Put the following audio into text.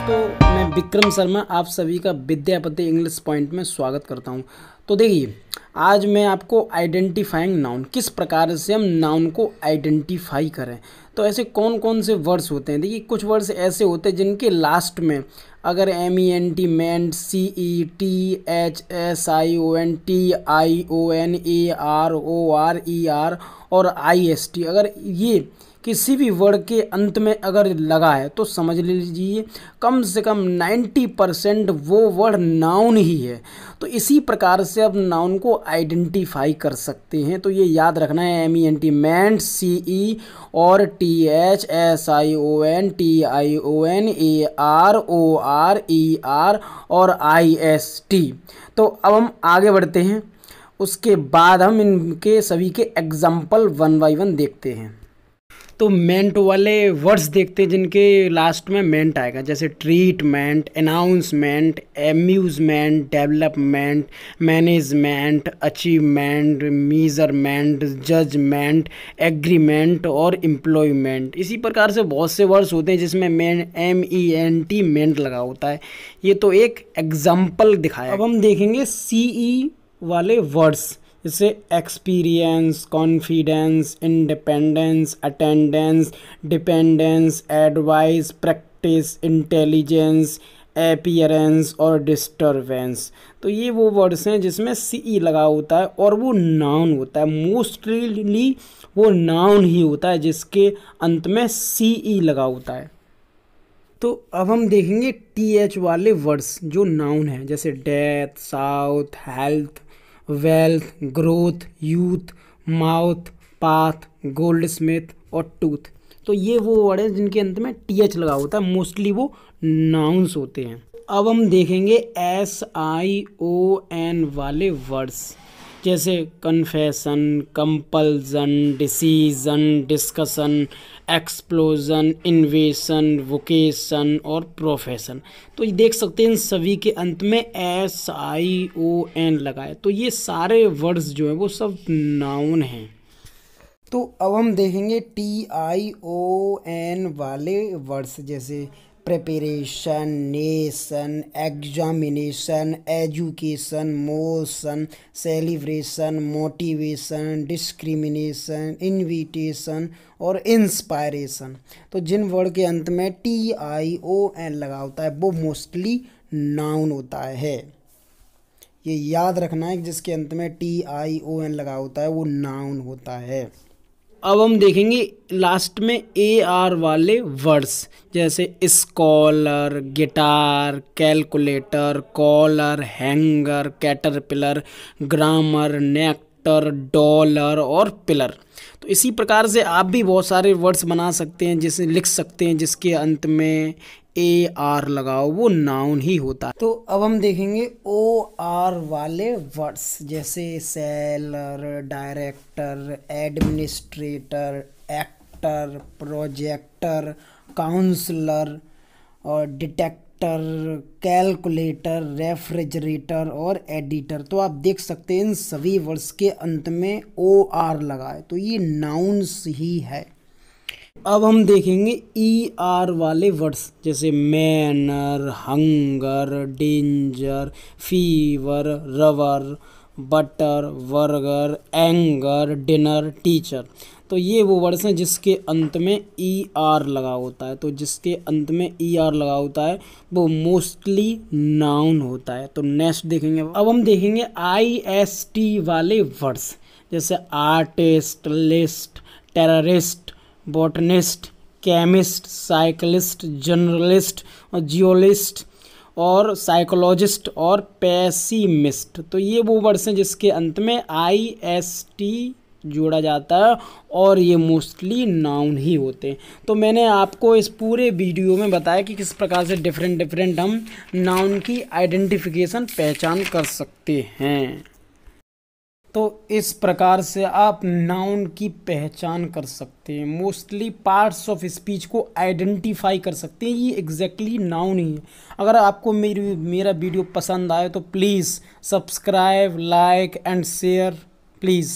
दोस्तों, मैं विक्रम शर्मा आप सभी का विद्यापति इंग्लिश पॉइंट में स्वागत करता हूं। तो देखिए, आज मैं आपको आइडेंटिफाइंग नाउन, किस प्रकार से हम नाउन को आइडेंटिफाई करें। तो ऐसे कौन कौन से वर्ड्स होते हैं। देखिए, कुछ वर्ड्स ऐसे होते हैं जिनके लास्ट में अगर MENT, मेंट, CET, HSION, TION, AROR, ER और IST, अगर ये किसी भी वर्ड के अंत में अगर लगा है तो समझ लीजिए कम से कम 90% वो वर्ड नाउन ही है। तो इसी प्रकार से आप नाउन को आइडेंटिफाई कर सकते हैं। तो ये याद रखना है, MENT, मेंट, CE और THSION, TION, AROR, ER और IST। तो अब हम आगे बढ़ते हैं, उसके बाद हम इनके सभी के एग्जाम्पल वन बाई वन देखते हैं। तो मेंट वाले वर्ड्स देखते हैं जिनके लास्ट में मेंट आएगा, जैसे treatment, announcement, amusement, development, management, achievement, measurement, judgement, agreement और एम्प्लॉयमेंट। इसी प्रकार से बहुत से वर्ड्स होते हैं जिसमें MENT मेंट लगा होता है। ये तो एक एग्जाम्पल दिखाया। अब हम देखेंगे CE वाले वर्ड्स, जैसे experience, confidence, independence, attendance, dependence, advice, practice, intelligence, appearance और डिस्टर्बेंस। तो ये वो वर्ड्स हैं जिसमें CE लगा होता है और वो नाउन होता है। मोस्टली वो नाउन ही होता है जिसके अंत में CE लगा होता है। तो अब हम देखेंगे TH वाले वर्ड्स जो नाउन हैं, जैसे death, south, health, wealth, growth, youth, mouth, path, gold Smith और टूथ। तो ये वो वर्ड हैं जिनके अंत में TH लगा होता है, मोस्टली वो नाउन्स होते हैं। अब हम देखेंगे SION वाले वर्ड्स, जैसे confession, compulsion, decision, discussion, explosion, invasion, vocation और प्रोफेशन। तो ये देख सकते हैं इन सभी के अंत में SION लगा है। तो ये सारे वर्ड्स जो हैं वो सब नाउन हैं। तो अब हम देखेंगे TION वाले वर्ड्स, जैसे preparation, nation, examination, education, motion, celebration, motivation, discrimination, invitation और इंस्पायरेशन। तो जिन वर्ड के अंत में TION लगा होता है वो मोस्टली नाउन होता है। ये याद रखना है कि जिसके अंत में TION लगा होता है वो नाउन होता है। अब हम देखेंगे लास्ट में AR वाले वर्ड्स, जैसे scholar, guitar, calculator, collar, hanger, caterpillar, grammar, nectar, dollar और पिलर। तो इसी प्रकार से आप भी बहुत सारे वर्ड्स बना सकते हैं, जिसे लिख सकते हैं जिसके अंत में AR लगाओ, वो नाउन ही होता है। तो अब हम देखेंगे OR वाले वर्ड्स, जैसे seller, director, administrator, actor, projector, counsellor और डिटेक्टर, कैलकुलेटर, रेफ्रिजरेटर और एडिटर। तो आप देख सकते हैं इन सभी वर्ड्स के अंत में OR लगा है, तो ये नाउन्स ही है। अब हम देखेंगे ER वाले वर्ड्स, जैसे manner, hunger, danger, fever, river, butter, burger, anger, dinner, teacher. तो ये वो वर्ड्स हैं जिसके अंत में ER लगा होता है। तो जिसके अंत में ER लगा होता है वो मोस्टली नाउन होता है। तो नेक्स्ट देखेंगे, अब हम देखेंगे IST वाले वर्ड्स, जैसे artist, list, terrorist, botanist, chemist, cyclist, journalist और जियोलिस्ट और साइकोलॉजिस्ट और पेसिमिस्ट। तो ये वो वर्ड्स हैं जिसके अंत में IST जोड़ा जाता है और ये मोस्टली नाउन ही होते हैं। तो मैंने आपको इस पूरे वीडियो में बताया कि किस प्रकार से डिफरेंट हम नाउन की आइडेंटिफिकेशन पहचान कर सकते हैं। तो इस प्रकार से आप नाउन की पहचान कर सकते हैं, मोस्टली पार्ट्स ऑफ स्पीच को आइडेंटिफाई कर सकते हैं। ये एग्जैक्टली नाउन ही है। अगर आपको मेरा वीडियो पसंद आए तो please subscribe, like and share please.